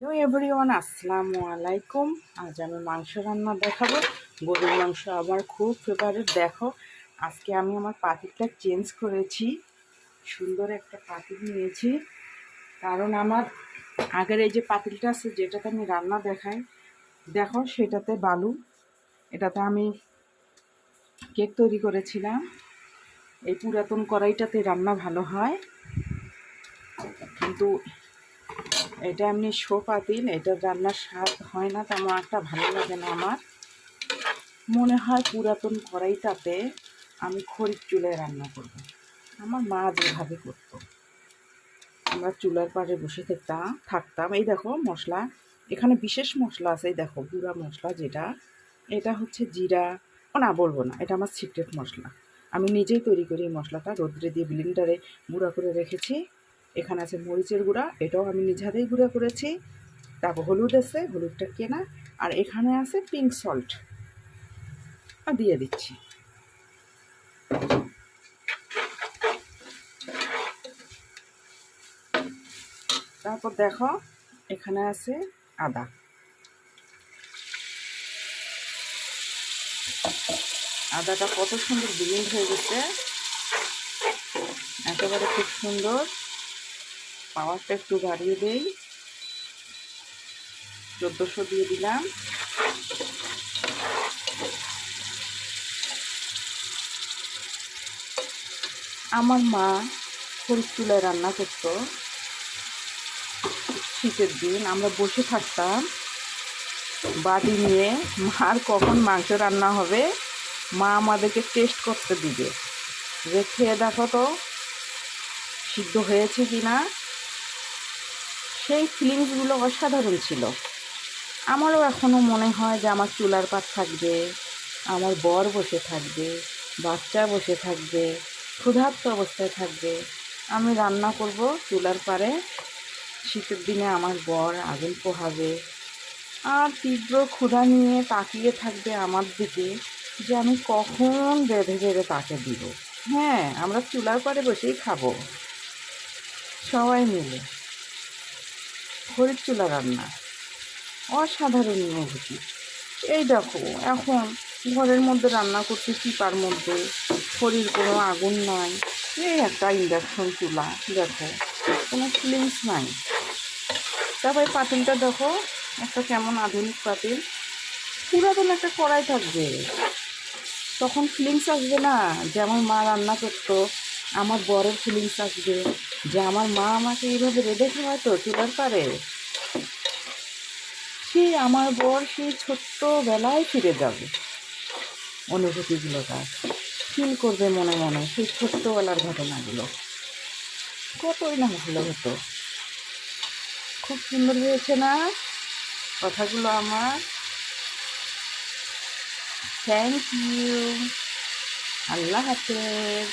Hello everyone, আসসালামু আলাইকুম। আজ আমি মাংস রান্না দেখাবো। গরুর মাংস আমার খুব ফেভারিট। দেখো, আজকে আমি আমার পাতিলটা চেঞ্জ করেছি। সুন্দর একটা পাতিল নিয়েছি, কারণ আমার আগের এই যে পাতিলটা আছে যেটাতে আমি রান্না দেখাই, দেখো সেটাতে বালু। এটাতে আমি কেক তৈরি করেছিলাম। এই পুরাতন কড়াইটাতে রান্না ভালো হয়, কিন্তু এটা এমনি শো পাতিল, এটার রান্নার স্বাদ হয় না, তেমন একটা ভালো লাগে না। আমার মনে হয় পুরাতন কড়াইটাতে আমি খড়ির চুলায় রান্না করব। আমার মা যেভাবে করতো, আমরা চুলার পাড়ে বসে থাকতাম। এই দেখো মশলা, এখানে বিশেষ মশলা আছে। এই দেখো গুঁড়া মশলা, যেটা এটা হচ্ছে জিরা। ও না, বলবো না, এটা আমার সিক্রেট মশলা। আমি নিজেই তৈরি করি এই মশলাটা, রোদ্রে দিয়ে ব্লেন্ডারে গুঁড়া করে রেখেছি। এখানে আছে মরিচের গুঁড়া, এটাও আমি নিজ হাতেই গুঁড়া করেছি। তারপর হলুদ আছে, হলুদটা কেনা। আর এখানে আছে পিঙ্ক সল্ট, আর দিয়ে দিচ্ছি। তারপর দেখো এখানে আছে আদা। আদাটা কত সুন্দর ব্লেন্ড হয়ে গেছে, একেবারে খুব সুন্দর। পাওয়ারটা একটু বাড়িয়ে দেই, 1400 দিয়ে দিলাম। আমার মা খড়ির চুলায় রান্না করতো। শীতের দিন আমরা বসে থাকতাম বাটি নিয়ে, মার কখন মাংস রান্না হবে, মা আমাদেরকে টেস্ট করতে দিবে, যে খেয়ে দেখো তো সিদ্ধ হয়েছে কি না। সেই ফিলিংসগুলো অসাধারণ ছিল। আমারও এখনও মনে হয় যে আমার চুলার পাড় থাকবে, আমার বর বসে থাকবে, বাচ্চা বসে থাকবে, ক্ষুধার্ত অবস্থায় থাকবে, আমি রান্না করব চুলার পাড়ে। শীতের দিনে আমার বর আগুন পোহাবে, আর তীব্র ক্ষুধা নিয়ে তাকিয়ে থাকবে আমার দিকে, যে আমি কখন বেঁধে বেঁধে তাকে দিব। হ্যাঁ, আমরা চুলার পাড়ে বসেই খাবো সবাই মিলে। খড়ির চুলা রান্না অসাধারণ অনুভূতি। এই দেখো, এখন ঘরের মধ্যে রান্না করতে চিপার মধ্যে, খড়ির কোনো আগুন নাই, এই একটা ইন্ডাকশন চুলা, দেখো কোনো ফিলিংস নাই। তারপরে পাতিলটা দেখো, একটা কেমন আধুনিক পাতিল। পুরাতন একটা কড়াই থাকবে, তখন ফিলিংস আসবে না যে আমার মা রান্না করতো। আমার বরের ফিলিংস আসবে যে আমার মা আমাকে এইভাবে রেঁধে খাওয়াতো চুলার পাড়ে। সেই আমার বর সেই ছোট্টবেলায় ফিরে যাবে, অনুভূতিগুলো তার ফিল করবে মনে মনে সেই ছোট্টবেলার ঘটনাগুলো। কতই না ভালো হতো। খুব সুন্দর হয়েছে না কথাগুলো আমার? Thank you. আল্লাহ হাফেজ।